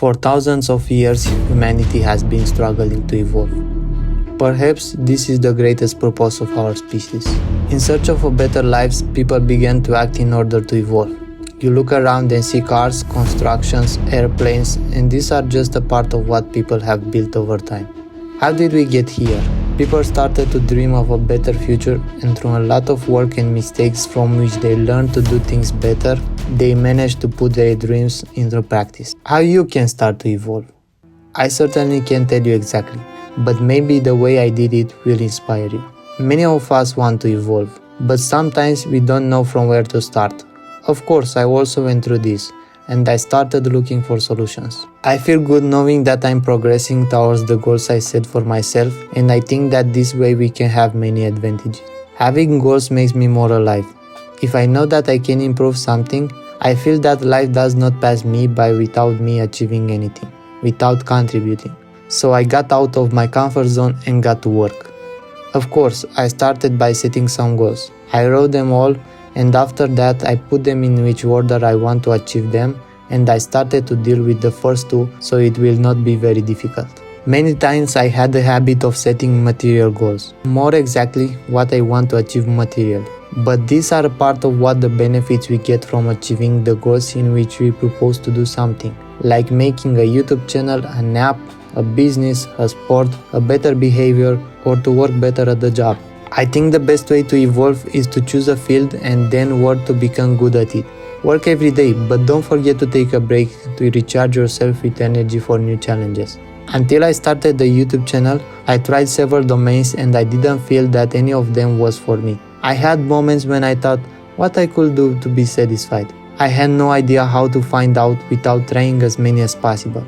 For thousands of years, humanity has been struggling to evolve. Perhaps this is the greatest purpose of our species. In search of a better lives, people began to act in order to evolve. You look around and see cars, constructions, airplanes, and these are just a part of what people have built over time. How did we get here? People started to dream of a better future, and through a lot of work and mistakes from which they learned to do things better, they managed to put their dreams into practice. How you can start to evolve? I certainly can't tell you exactly, but maybe the way I did it will inspire you. Many of us want to evolve, but sometimes we don't know from where to start. Of course, I also went through this, and I started looking for solutions. I feel good knowing that I'm progressing towards the goals I set for myself, and I think that this way we can have many advantages. Having goals makes me more alive. If I know that I can improve something, I feel that life does not pass me by without me achieving anything, without contributing. So I got out of my comfort zone and got to work. Of course, I started by setting some goals. I wrote them all, and after that I put them in which order I want to achieve them, and I started to deal with the first two so it will not be very difficult. Many times I had the habit of setting material goals, more exactly what I want to achieve materially. But these are a part of what the benefits we get from achieving the goals in which we propose to do something, like making a YouTube channel, an app, a business, a sport, a better behavior, or to work better at the job. I think the best way to evolve is to choose a field and then work to become good at it. Work every day, but don't forget to take a break to recharge yourself with energy for new challenges. Until I started the YouTube channel, I tried several domains and I didn't feel that any of them was for me. I had moments when I thought what I could do to be satisfied. I had no idea how to find out without trying as many as possible.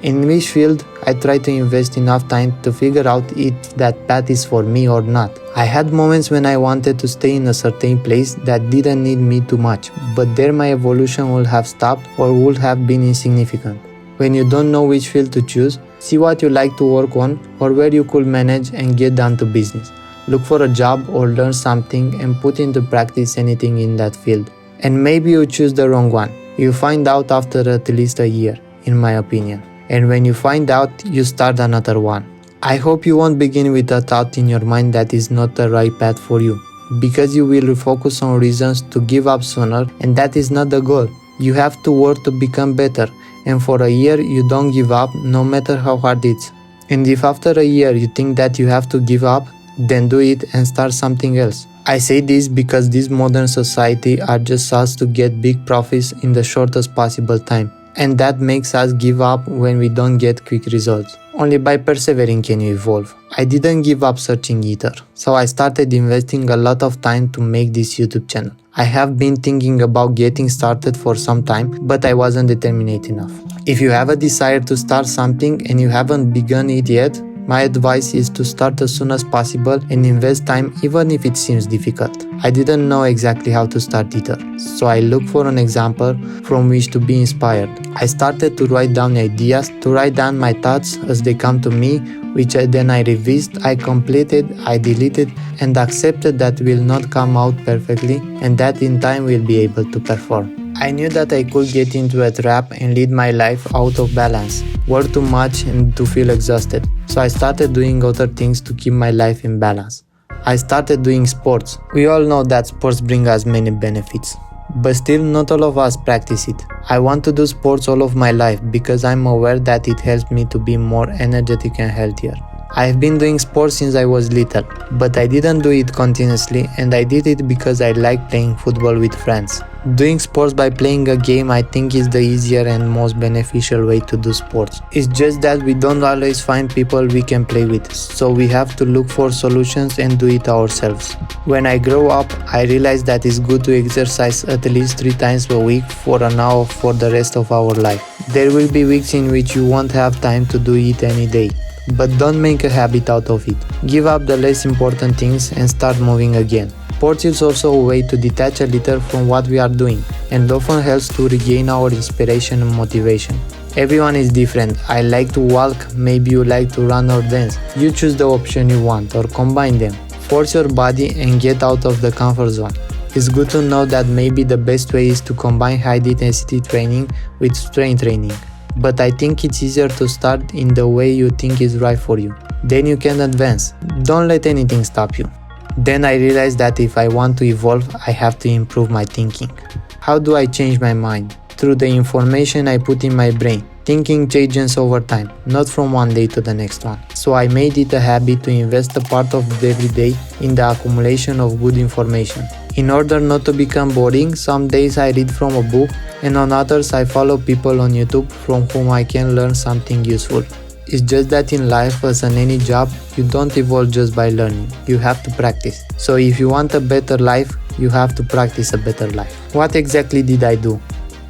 In which field, I try to invest enough time to figure out if that path is for me or not. I had moments when I wanted to stay in a certain place that didn't need me too much, but there my evolution would have stopped or would have been insignificant. When you don't know which field to choose, see what you like to work on or where you could manage and get down to business. Look for a job or learn something and put into practice anything in that field. And maybe you choose the wrong one. You find out after at least a year, in my opinion. And when you find out, you start another one. I hope you won't begin with a thought in your mind that is not the right path for you, because you will focus on reasons to give up sooner, and that is not the goal. You have to work to become better, and for a year you don't give up no matter how hard it's. And if after a year you think that you have to give up, then do it and start something else. I say this because this modern society urges us to get big profits in the shortest possible time. And that makes us give up when we don't get quick results. Only by persevering can you evolve. I didn't give up searching either, so I started investing a lot of time to make this YouTube channel. I have been thinking about getting started for some time, but I wasn't determined enough. If you have a desire to start something and you haven't begun it yet, my advice is to start as soon as possible and invest time even if it seems difficult. I didn't know exactly how to start either, so I looked for an example from which to be inspired. I started to write down ideas, to write down my thoughts as they come to me, which I revised, I completed, I deleted, and accepted that will not come out perfectly and that in time will be able to perform. I knew that I could get into a trap and lead my life out of balance, work too much and to feel exhausted. So I started doing other things to keep my life in balance. I started doing sports. We all know that sports bring us many benefits, but still not all of us practice it. I want to do sports all of my life because I'm aware that it helps me to be more energetic and healthier. I have been doing sports since I was little, but I didn't do it continuously, and I did it because I like playing football with friends. Doing sports by playing a game I think is the easier and most beneficial way to do sports. It's just that we don't always find people we can play with, so we have to look for solutions and do it ourselves. When I grow up, I realized that it's good to exercise at least 3 times a week for an hour for the rest of our life. There will be weeks in which you won't have time to do it any day, but don't make a habit out of it. Give up the less important things and start moving again. Sports is also a way to detach a little from what we are doing, and often helps to regain our inspiration and motivation. Everyone is different. I like to walk, maybe you like to run or dance. You choose the option you want or combine them. Force your body and get out of the comfort zone. It's good to know that maybe the best way is to combine high intensity training with strength training. but I think it's easier to start in the way you think is right for you. Then you can advance. Don't let anything stop you. Then I realized that if I want to evolve, I have to improve my thinking. How do I change my mind? Through the information I put in my brain. Thinking changes over time, not from one day to the next one. So I made it a habit to invest a part of every day in the accumulation of good information. In order not to become boring, some days I read from a book, and on others I follow people on YouTube from whom I can learn something useful. It's just that in life, as in any job, you don't evolve just by learning. You have to practice. So if you want a better life, you have to practice a better life. What exactly did I do?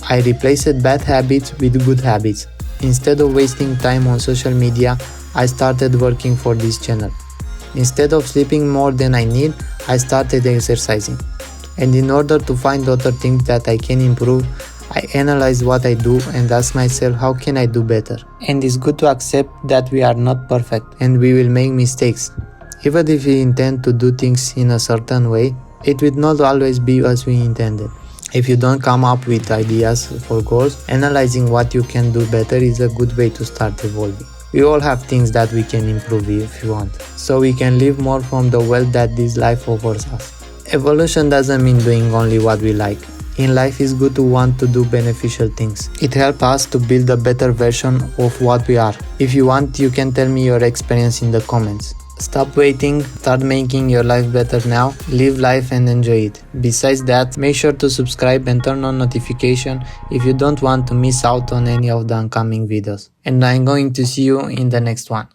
I replaced bad habits with good habits. Instead of wasting time on social media, I started working for this channel. Instead of sleeping more than I need, I started exercising. And in order to find other things that I can improve, I analyze what I do and ask myself how can I do better. And it's good to accept that we are not perfect and we will make mistakes. Even if we intend to do things in a certain way, it will not always be as we intended. If you don't come up with ideas for goals, analyzing what you can do better is a good way to start evolving. We all have things that we can improve if you want, so we can live more from the wealth that this life offers us. Evolution doesn't mean doing only what we like. In life, it's good to want to do beneficial things. It helps us to build a better version of what we are. If you want, you can tell me your experience in the comments. Stop waiting, start making your life better now, live life and enjoy it. Besides that, make sure to subscribe and turn on notification if you don't want to miss out on any of the upcoming videos. And I'm going to see you in the next one.